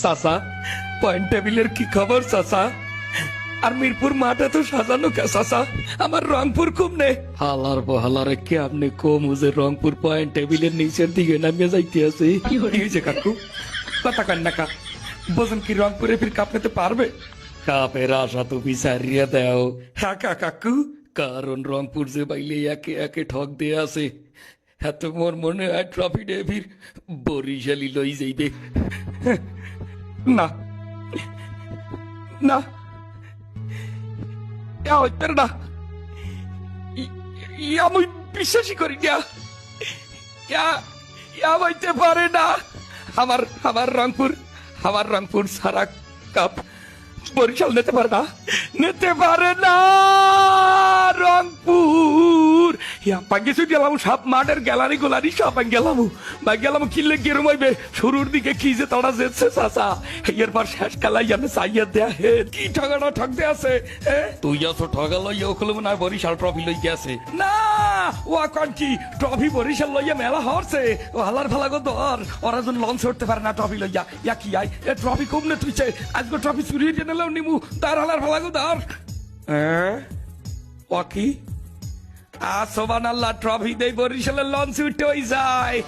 চাচা পয়েন্ট টেবিলের কি খবর চাচা? আর মিরপুর মাঠে তো সাজানো কে চাচা? আমার রংপুর খুব নে হালার বহালারে কে আপনি কম যে রংপুর পয়েন্ট টেবিলের নিচের দিকে নামিয়ে যাইতে আছে। কি হয়েছে কাকু? কথা কান্নাকা বোঝেন কি রংপুরে ফির কাপ নিতে পারবে? কাপের আশা তো বিচারিয়ে দাও হ্যাঁ কাকু, কারণ রংপুর যে বাইলে একে একে ঠক দিয়ে আছে। এত মোর মনে হয় ট্রফি ডে ফির বরিশালি লই যাইবে। না না হইতে না, আমি বিশ্বাসই করি না, হইতে পারে না। আমার আমার রংপুর সারা কাপ বরিশাল নিতে পারে না, নিতে পারে না। রংপুর পাঙ্গেছু গেলাম সব মাঠের গ্যালারি গোলারি সব গেলাম বা গেলাম কিনলে গেরুম হইবে। শুরুর দিকে কি যে তারা যেছে চাচা, এরপর শেষ খেলাই আমি চাইয়া দেয়া হে কি ঠগাটা ঠক দে আছে। তুই আছো ঠগা লইয়া ওখলো না বরিশাল ট্রফি লই গেছে না। ও এখন কি ট্রফি বরিশাল লইয়া মেলা হরছে ও হালার ফালা গো ধর ওরা যখন লঞ্চ উঠতে পারে না ট্রফি লইয়া ইয়া কি আই এ ট্রফি কম না তুইছে আজকে ট্রফি চুরিয়ে জেনেলেও নিমু তার হালার ফালা গো ধর। ও কি সোবান আল্লাহ ট্রফি দেই বরিশালের লঞ্চ উঠে যায়।